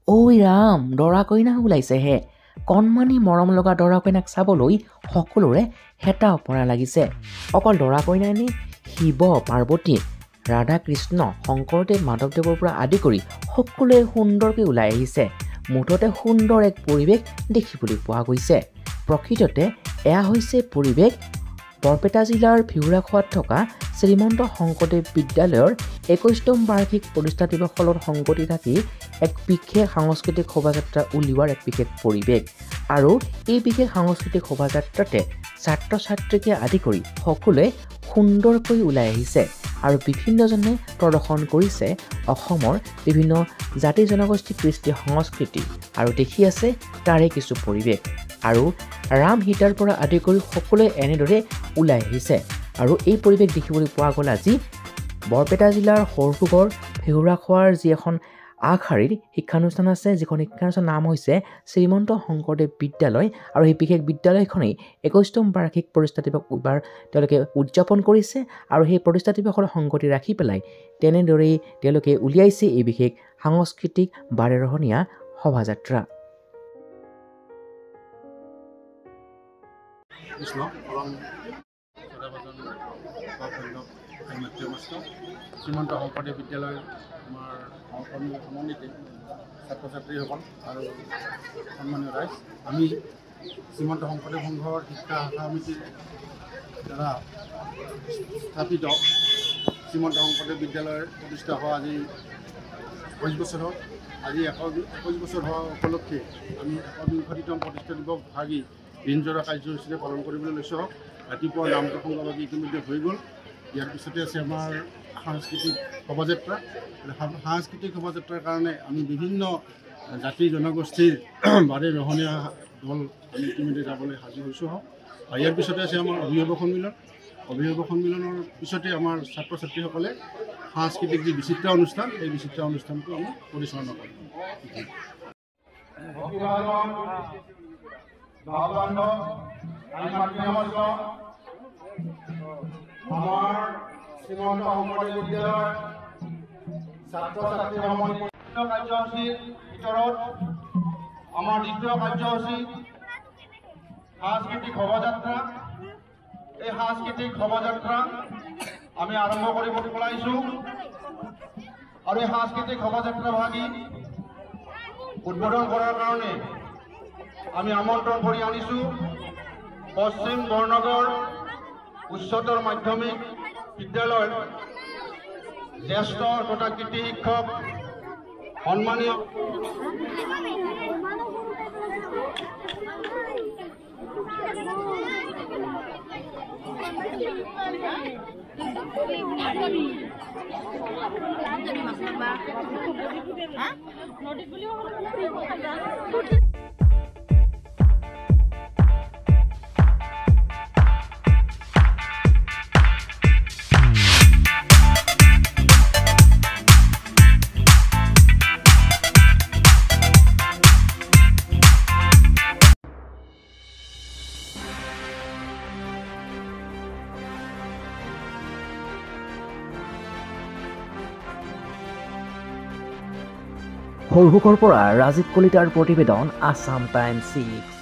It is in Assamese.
ঐ ৰাম, দৰা কইনা ওলাইছেহে। কণমানি মৰম লগা দৰা কইনাক চাবলৈ সকলোৰে হেতা ওপৰা লাগিছে। অকল দৰা কইনাই নে, শিৱ পাৰ্বতী ৰাধা কৃষ্ণ শংকৰদেৱ মাধৱদেৱৰ পৰা আদি কৰি সকলোৱে সুন্দৰকৈ ওলাই আহিছে। মুঠতে সুন্দৰ এক পৰিৱেশ দেখিবলৈ পোৱা গৈছে। প্ৰকৃততে এয়া হৈছে পৰিৱেশ বৰপেটা জিলাৰ ভিউৰাখোৱাত থকা শ্ৰীমন্ত শংকৰদেৱ বিদ্যালয়ৰ ২১তম বাৰ্ষিক প্ৰতিষ্ঠা দিৱসৰ লগত সংগতি থাকি এক বিশেষ সাংস্কৃতিক শোভাযাত্ৰা উলিওৱাৰ এক বিশেষ পৰিৱেশ। আৰু এই বিশেষ সাংস্কৃতিক শোভাযাত্ৰাতে ছাত্ৰ ছাত্ৰীকে আদি কৰি সকলোৱে সুন্দৰকৈ ওলাই আহিছে আৰু বিভিন্নজনে প্ৰদৰ্শন কৰিছে অসমৰ বিভিন্ন জাতি জনগোষ্ঠী কৃষ্টি সংস্কৃতি আৰু দেখি আছে তাৰে কিছু পৰিৱেশ। আৰু ৰাম সীতাৰ পৰা আদি কৰি সকলোৱে এনেদৰে ওলাই আহিছে আৰু এই পৰিৱেশ দেখিবলৈ পোৱা গ'ল আজি বৰপেটা জিলাৰ সৰভোগৰ ভিউৰাখোৱাৰ যি এখন আগশাৰীৰ শিক্ষানুষ্ঠান আছে, যিখন শিক্ষানুষ্ঠানৰ নাম হৈছে শ্ৰীমন্ত শংকৰদেৱ বিদ্যালয়। আৰু এই বিশেষ বিদ্যালয়খনেই ২১তম বাৰ্ষিক প্ৰতিষ্ঠা দিৱস এইবাৰ তেওঁলোকে উদযাপন কৰিছে আৰু সেই প্ৰতিষ্ঠা দিৱসৰ সংগতি ৰাখি পেলাই তেনেদৰেই তেওঁলোকে উলিয়াইছে এই বিশেষ সাংস্কৃতিক বাৰেৰহণীয়া শোভাযাত্ৰা। শ্ৰীমন্ত শংকৰদেৱ বিদ্যালয় আমাৰ সহকৰ্মী সমন্বিতে ছাত্ৰ ছাত্ৰীসকল আৰু সন্মানীয় ৰাইজ, আমি শ্ৰীমন্ত শংকৰদেৱ সংঘৰ শিক্ষা শাখা সমিতিৰ দ্বাৰা স্থাপিত শ্ৰীমন্ত শংকৰদেৱ বিদ্যালয়ৰ প্ৰতিষ্ঠা হোৱা আজি ২১ বছৰত আজি ২১ বছৰ হোৱা উপলক্ষে আমি ১২০তম প্ৰতিষ্ঠা দিৱস ভাগি দিনজোৰা কাৰ্যসূচীৰে পালন কৰিবলৈ লৈছোঁ। ৰাতিপুৱা নাম প্ৰসংগভাগি ইতিমধ্যে হৈ গ'ল। ইয়াৰ পিছতে আছে আমাৰ সাংস্কৃতিক শোভাযাত্ৰা। সাংস্কৃতিক শোভাযাত্ৰাৰ কাৰণে আমি বিভিন্ন জাতি জনগোষ্ঠীৰ বাৰেৰহণীয়া দল আমি ইতিমধ্যে যাবলৈ সাজু হৈছোঁ। আৰু ইয়াৰ পিছতে আছে আমাৰ অভিভাৱক সন্মিলন। অভিভাৱক সন্মিলনৰ পিছতে আমাৰ ছাত্ৰ ছাত্ৰীসকলে সাংস্কৃতিক যি বিচিত্ৰ অনুষ্ঠান, এই বিচিত্ৰ অনুষ্ঠানটো আমি পৰিচালনা কৰিম। আমাৰ শ্ৰীমন্ত শংকৰদেৱ বিদ্যালয়ৰ ছাত্ৰ ছাত্ৰী কাৰ্যসূচীৰ ভিতৰত আমাৰ দ্বিতীয় কাৰ্যসূচী সাংস্কৃতিক শোভাযাত্ৰা। এই সাংস্কৃতিক শোভাযাত্ৰা আমি আৰম্ভ কৰিব ওলাইছোঁ আৰু এই সাংস্কৃতিক শোভাযাত্ৰা ভাগি উদ্বোধন কৰাৰ কাৰণে আমি আমন্ত্ৰণ কৰি আনিছোঁ পশ্চিম বৰনগৰ উচ্চতৰ মাধ্যমিক বিদ্যালয়ৰ জ্যেষ্ঠ তথা কৃতি শিক্ষক সন্মানীয় সৰভোগৰ পৰা ৰাজীৱ কলিতাৰ প্ৰতিবেদন, আছাম টাইমছ 6।